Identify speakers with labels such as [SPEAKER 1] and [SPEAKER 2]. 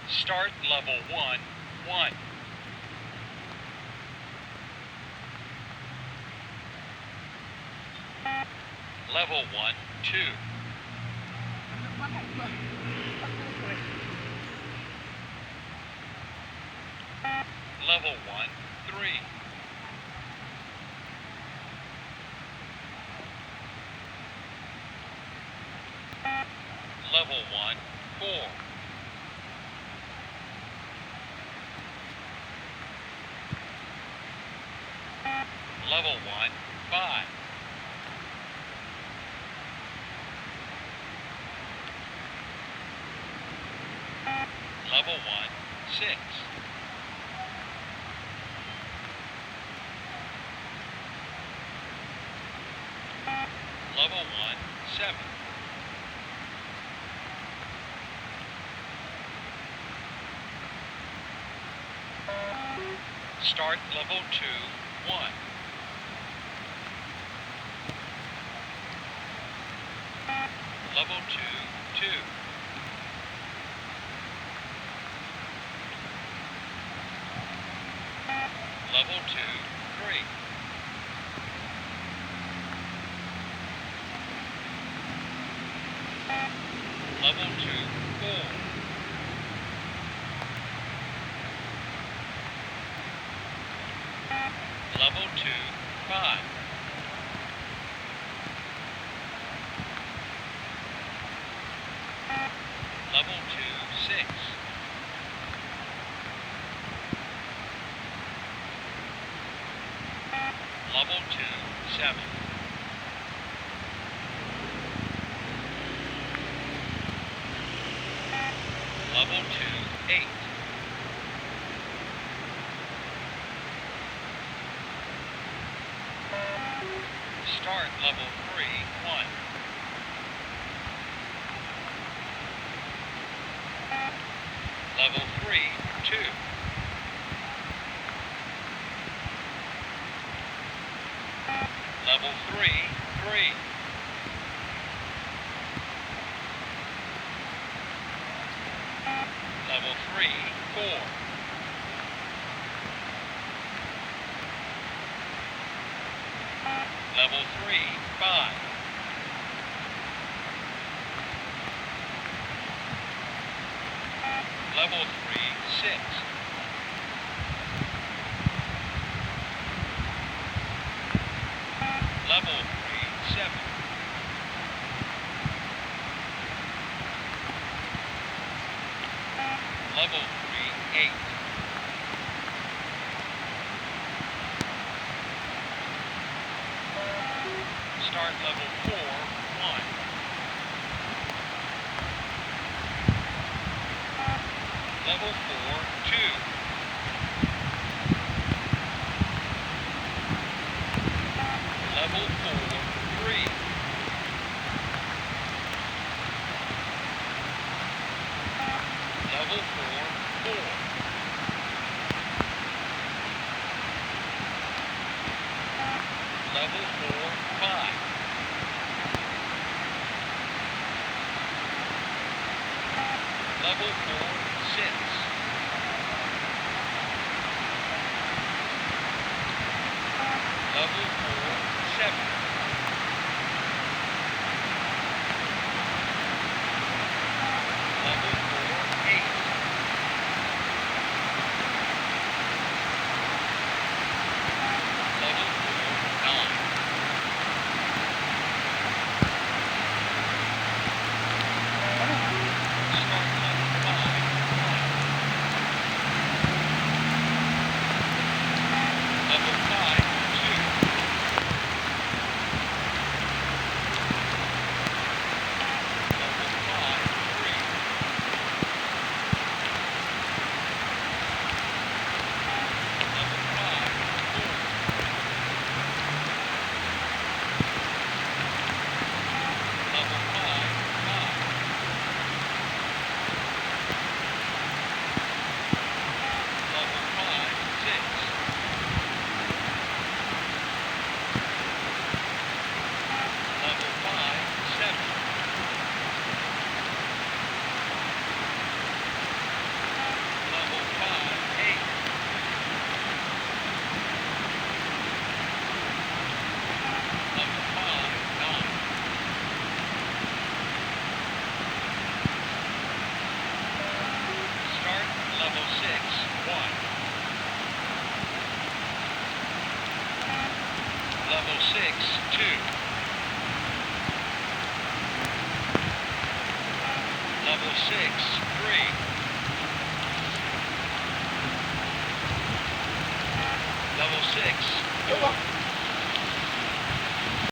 [SPEAKER 1] Start level 1, 1. Level 1, 2. Level 1, 3. Level 1, 4. Level 1, 5. Level 1, 6. Level 1, 7. Start level 2, 1. Level 2, 2. Level 2, 3. Level 2, 4. Level 2, 5. Level 2, 6. Level 2, 7. Level 2, 8. Start level 3, 1. Level 3, 2. Level 3, 3. Level 3, 4. Level 3, 5. Level 3, 6. Level 3, 7. Level 3, 8. Start level 4, 1. Level 4, 2. Level 4, 3. Level 4, 4. Level 4, 5. Level 4, 6. Level 4, 7. Level 4, 8. Level 4, 9. Start level 5, 1. Level 5, 2. double six, three. Double six,
[SPEAKER 2] Come on.